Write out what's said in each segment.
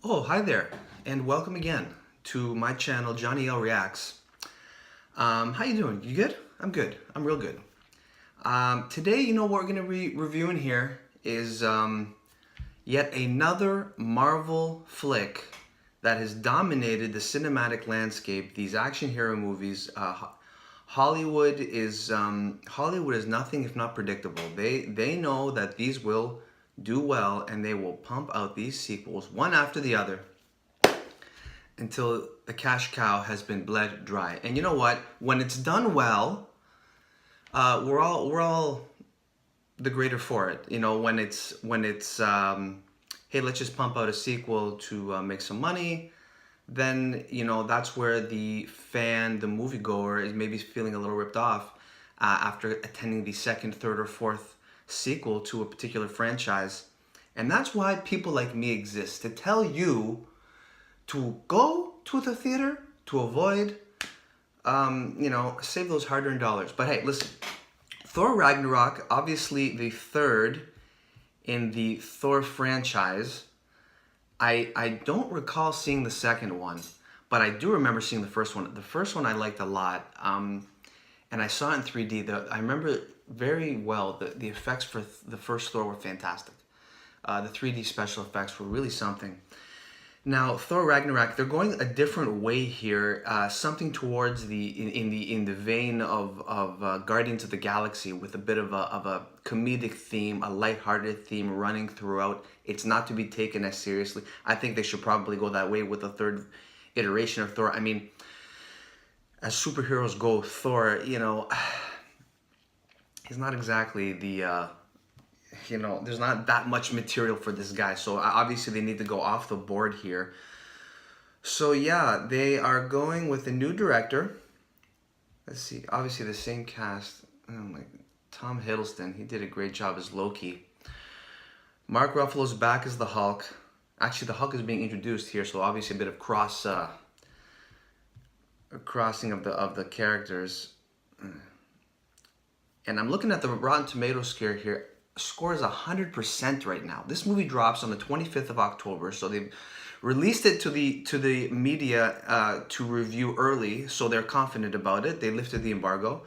Oh, hi there, and welcome again to my channel, Johnny L Reacts. How you doing? You good? I'm good. I'm real good. Today, what we're going to be reviewing here is yet another Marvel flick that has dominated the cinematic landscape. These action hero movies. Hollywood is nothing if not predictable. They know that these will do well, and they will pump out these sequels one after the other until the cash cow has been bled dry. And you know what? When it's done well, we're all the greater for it. When it's hey, let's just pump out a sequel to make some money. Then that's where the moviegoer, is maybe feeling a little ripped off after attending the second, third, or fourth sequel to a particular franchise. And that's why people like me exist, to tell you to go to the theater to avoid, save those hard-earned dollars. But hey, listen, Thor Ragnarok, obviously the third in the Thor franchise. I don't recall seeing the second one, but I do remember seeing the first one. The first one I liked a lot, and I saw it in 3D. I remember very well the effects for the first Thor were fantastic. The 3D special effects were really something. Now, Thor Ragnarok, they're going a different way here, something towards in the vein of Guardians of the Galaxy, with a bit of a comedic theme, a lighthearted theme running throughout. It's not to be taken as seriously. I think they should probably go that way with the third iteration of Thor. I mean, as superheroes go, Thor, he's not exactly the there's not that much material for this guy, so obviously they need to go off the board here. So yeah, they are going with a new director. Let's see, obviously the same cast. Oh my, Tom Hiddleston, he did a great job as Loki. Mark Ruffalo's back as the Hulk. Actually, the Hulk is being introduced here, so obviously a bit of a crossing of the characters. And I'm looking at the Rotten Tomatoes score is 100% right now. This movie drops on the 25th of October, so they've released it to the media to review early, so they're confident about it. They lifted the embargo.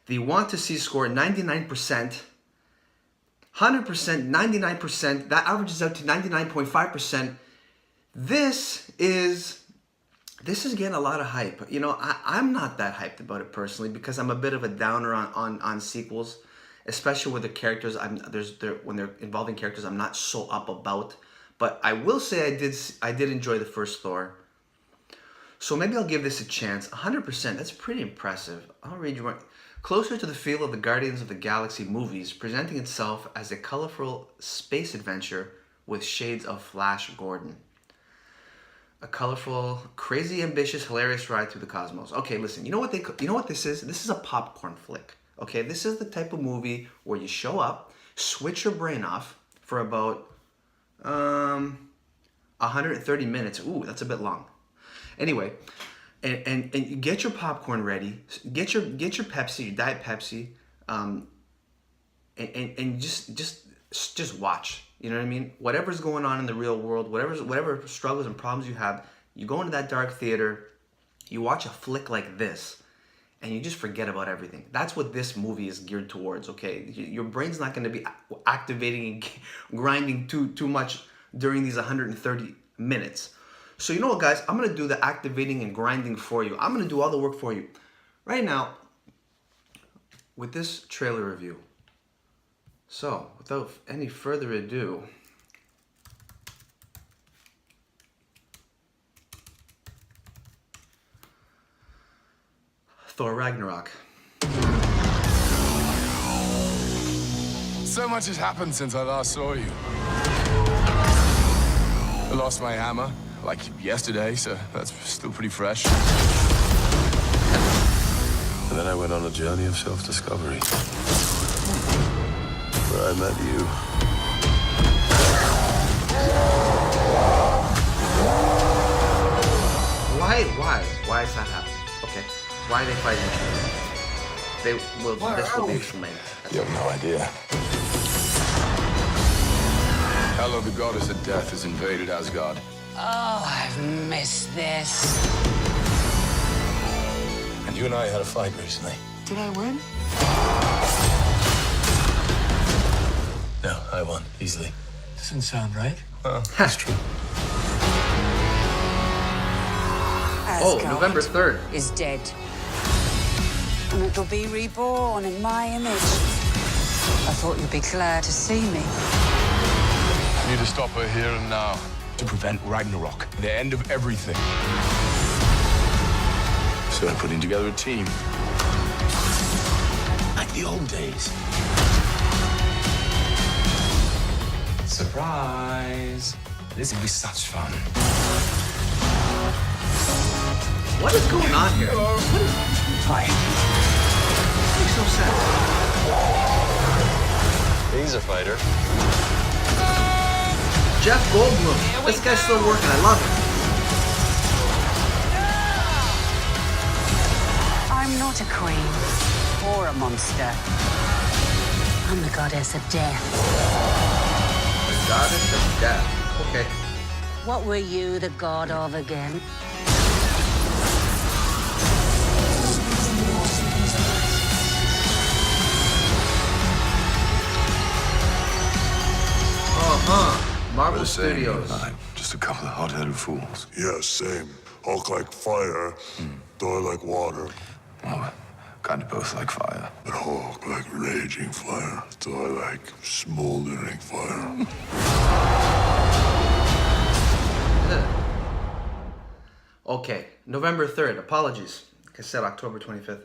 The want to see score 99%, 100%, 99%. That averages out to 99.5%. This is getting a lot of hype. I'm not that hyped about it personally, because I'm a bit of a downer on sequels, especially with the characters. When they're involving characters I'm not so up about. But I will say I did enjoy the first Thor. So maybe I'll give this a chance. 100%, that's pretty impressive. I'll read you one. Closer to the feel of the Guardians of the Galaxy movies, presenting itself as a colorful space adventure with shades of Flash Gordon. A colorful, crazy, ambitious, hilarious ride through the cosmos. Okay, listen, you know what this is? This is a popcorn flick. Okay, this is the type of movie where you show up, switch your brain off for about 130 minutes. Ooh, that's a bit long. Anyway, and you get your popcorn ready, get your Pepsi, your Diet Pepsi, and just watch. You know what I mean? Whatever's going on in the real world, whatever struggles and problems you have, you go into that dark theater, you watch a flick like this, and you just forget about everything. That's what this movie is geared towards, okay? Your brain's not going to be activating and grinding too much during these 130 minutes. So you know what, guys? I'm going to do the activating and grinding for you. I'm going to do all the work for you. Right now, with this trailer review. So, without any further ado, Thor Ragnarok. So much has happened since I last saw you. I lost my hammer, like yesterday, so that's still pretty fresh. And then I went on a journey of self-discovery, where I met you. Why is that happening? Okay. Why are they fighting each other? This will be explained. You have no idea. Hela, the goddess of death, has invaded Asgard. Oh, I've missed this. And you and I had a fight recently. Did I win? No, I won, easily. Doesn't sound right. Well, that's true. Oh, November 3rd. Is dead. And it'll be reborn in my image. I thought you'd be glad to see me. I need to stop her here and now to prevent Ragnarok, the end of everything. So I'm putting together a team. Like the old days. Surprise! This will be such fun. What is going on here? Hi. Makes no sense. He's a fighter. Jeff Goldblum. This guy's still working. I love it. I'm not a queen or a monster. I'm the goddess of death. The goddess of death. Okay. What were you the god of again? Marvel We're the same, you Studios. and I. Just a couple of hot-headed fools. Yeah, same. Hulk like fire, Thor like water, Well, kind of both like fire. but Hulk like raging fire, Thor like smoldering fire. Okay, November 3rd. Apologies. Like I said, October 25th.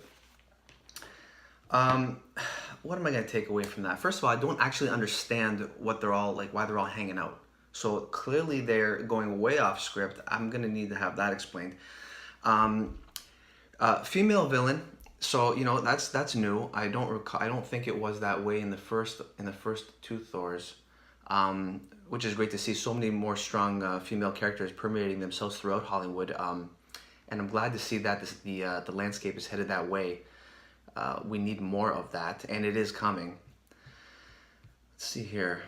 What am I going to take away from that? First of all, I don't actually understand what they're all like, why they're all hanging out. So clearly they're going way off script. I'm going to need to have that explained. Female villain. So, you know, that's new. I don't think it was that way in the first two Thors. Which is great to see so many more strong female characters permeating themselves throughout Hollywood. And I'm glad to see that the landscape is headed that way. We need more of that, and it is coming. Let's see here.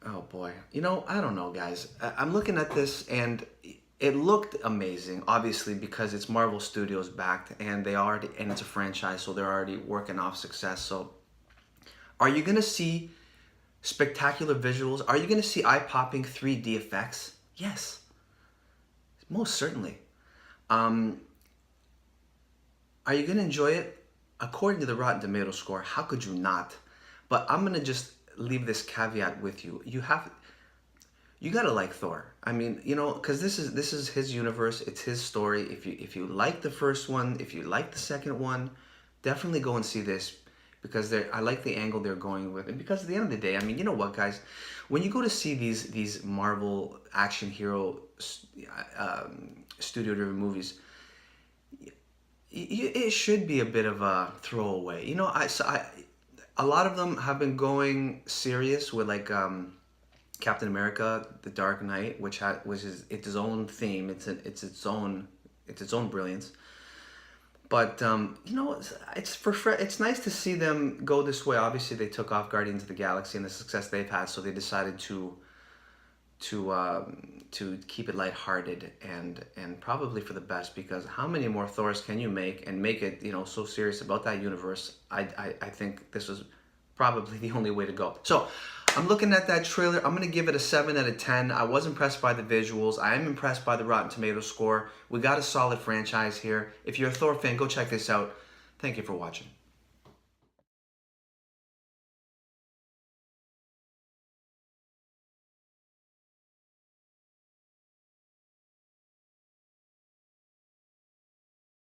Oh boy. You know, I don't know, guys. I'm looking at this, and it looked amazing, obviously, because it's Marvel Studios backed, and and it's a franchise, so they're already working off success. So, are you gonna see spectacular visuals? Are you gonna see eye-popping 3D effects? Yes, most certainly. Are you going to enjoy it? According to the Rotten Tomatoes score, how could you not? But I'm going to just leave this caveat with you. You got to like Thor. I mean, you know, because this is his universe. It's his story. If you like the first one, if you like the second one, definitely go and see this, because I like the angle they're going with. And because at the end of the day, I mean, you know what, guys? When you go to see these Marvel action hero studio-driven movies, it should be a bit of a throwaway. You know, a lot of them have been going serious with like Captain America: The Dark Knight, which is its own theme. It's its own brilliance. But you know, it's nice to see them go this way. Obviously, they took off Guardians of the Galaxy and the success they've had, so they decided to keep it lighthearted and probably for the best, because how many more Thors can you make and make it, you know, so serious about that universe? I think this was probably the only way to go. So I'm looking at that trailer. I'm going to give it a 7 out of 10. I was impressed by the visuals. I am impressed by the Rotten Tomatoes score. We got a solid franchise here. If you're a Thor fan, go check this out. Thank you for watching.